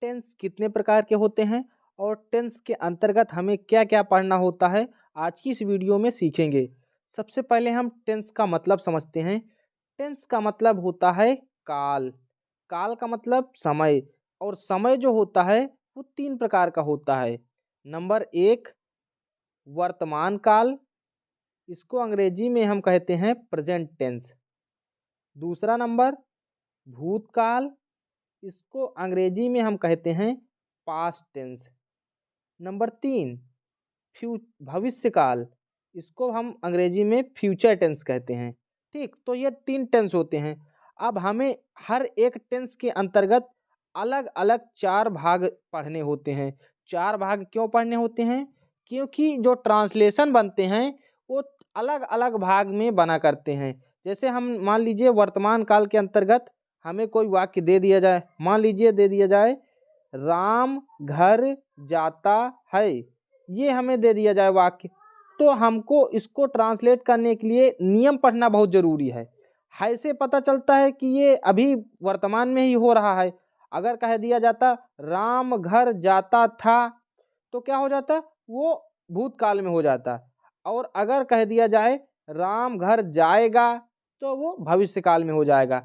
Tense कितने प्रकार के होते हैं और टेंस के अंतर्गत हमें क्या क्या पढ़ना होता है, आज की इस वीडियो में सीखेंगे। सबसे पहले हम टेंस का मतलब समझते हैं। टेंस का मतलब होता है काल। काल का मतलब समय, और समय जो होता है वो 3 प्रकार का होता है। नंबर 1 वर्तमान काल, इसको अंग्रेजी में हम कहते हैं प्रेजेंट टेंस। दूसरा नंबर भूतकाल, इसको अंग्रेजी में हम कहते हैं पास्ट टेंस। नंबर 3 भविष्य काल, इसको हम अंग्रेजी में फ्यूचर टेंस कहते हैं। ठीक, तो ये 3 टेंस होते हैं। अब हमें हर एक टेंस के अंतर्गत अलग अलग 4 भाग पढ़ने होते हैं। 4 भाग क्यों पढ़ने होते हैं? क्योंकि जो ट्रांसलेशन बनते हैं वो अलग अलग भाग में बना करते हैं। जैसे हम मान लीजिए वर्तमान काल के अंतर्गत हमें कोई वाक्य दे दिया जाए, मान लीजिए दे दिया जाए राम घर जाता है, ये हमें दे दिया जाए वाक्य, तो हमको इसको ट्रांसलेट करने के लिए नियम पढ़ना बहुत ज़रूरी है। ऐसे पता चलता है कि ये अभी वर्तमान में ही हो रहा है। अगर कह दिया जाता राम घर जाता था, तो क्या हो जाता, वो भूतकाल में हो जाता। और अगर कह दिया जाए राम घर जाएगा, तो वो भविष्य काल में हो जाएगा।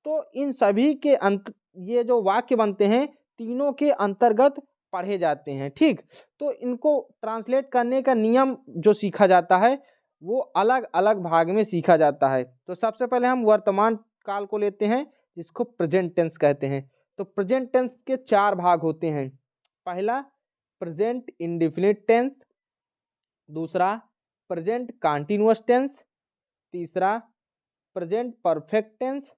तो इन सभी के ये जो वाक्य बनते हैं तीनों के अंतर्गत पढ़े जाते हैं। ठीक, तो इनको ट्रांसलेट करने का नियम जो सीखा जाता है वो अलग अलग भाग में सीखा जाता है। तो सबसे पहले हम वर्तमान काल को लेते हैं, जिसको प्रेजेंट टेंस कहते हैं। तो प्रेजेंट टेंस के 4 भाग होते हैं। पहला प्रेजेंट इंडेफिनिट टेंस, दूसरा प्रेजेंट कंटीन्यूअस टेंस, तीसरा प्रेजेंट परफेक्ट टेंस,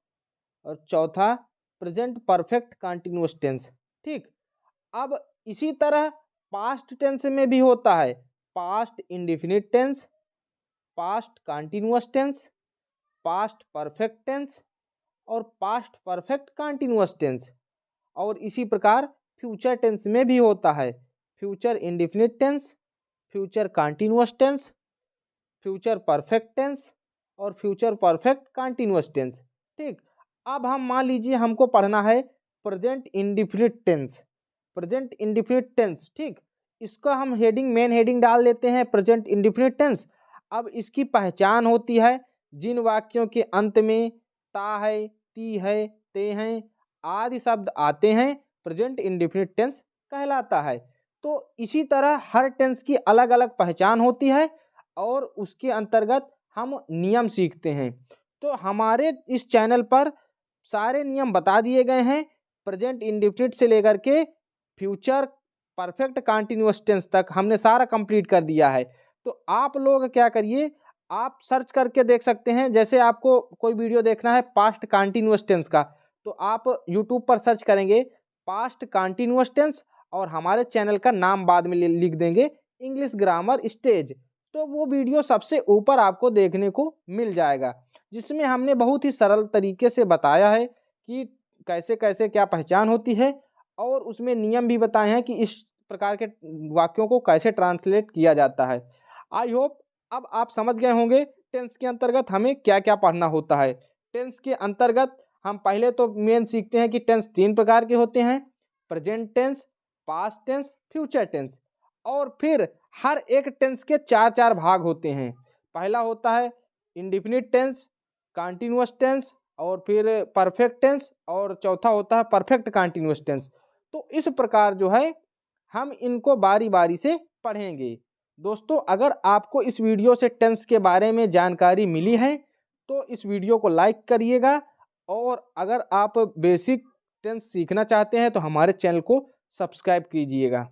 और चौथा प्रेजेंट परफेक्ट कंटीन्यूअस टेंस। ठीक, अब इसी तरह पास्ट टेंस में भी होता है past indefinite tense, past continuous tense, past perfect tense और पास्ट परफेक्ट कंटीन्यूअस टेंस। और इसी प्रकार फ्यूचर टेंस में भी होता है future indefinite tense, future continuous tense, future perfect tense और फ्यूचर परफेक्ट कंटीन्यूअस टेंस। ठीक, अब हम मान लीजिए हमको पढ़ना है present indefinite tense. Present indefinite tense, ठीक, इसका हम मेन हेडिंग डाल देते हैं प्रेजेंट इंडेफिनिट टेंस। अब इसकी पहचान होती है जिन वाक्यों के अंत में ता है, ती है, ते हैं आदि शब्द आते हैं, प्रेजेंट इंडेफिनिट टेंस कहलाता है। तो इसी तरह हर टेंस की अलग अलग पहचान होती है और उसके अंतर्गत हम नियम सीखते हैं। तो हमारे इस चैनल पर सारे नियम बता दिए गए हैं, प्रेजेंट इंडेफिनिट से लेकर के फ्यूचर परफेक्ट कंटीन्यूअस टेंस तक हमने सारा कंप्लीट कर दिया है। तो आप लोग क्या करिए, आप सर्च करके देख सकते हैं। जैसे आपको कोई वीडियो देखना है पास्ट कंटीन्यूअस टेंस का, तो आप यूट्यूब पर सर्च करेंगे पास्ट कंटीन्यूअस टेंस और हमारे चैनल का नाम बाद में लिख देंगे इंग्लिश ग्रामर स्टेज, तो वो वीडियो सबसे ऊपर आपको देखने को मिल जाएगा, जिसमें हमने बहुत ही सरल तरीके से बताया है कि कैसे कैसे क्या पहचान होती है, और उसमें नियम भी बताए हैं कि इस प्रकार के वाक्यों को कैसे ट्रांसलेट किया जाता है। आई होप अब आप समझ गए होंगे टेंस के अंतर्गत हमें क्या क्या पढ़ना होता है। टेंस के अंतर्गत हम पहले तो मेन सीखते हैं कि टेंस 3 प्रकार के होते हैं, present tense, past tense, future tense. और फिर हर एक टेंस के 4 भाग होते हैं। पहला होता है इंडेफिनिट टेंस, कंटीन्यूअस टेंस और फिर परफेक्ट टेंस, और चौथा होता है परफेक्ट कंटीन्यूअस टेंस। तो इस प्रकार जो है हम इनको बारी बारी से पढ़ेंगे। दोस्तों, अगर आपको इस वीडियो से टेंस के बारे में जानकारी मिली है तो इस वीडियो को लाइक करिएगा, और अगर आप बेसिक टेंस सीखना चाहते हैं तो हमारे चैनल को सब्सक्राइब कीजिएगा।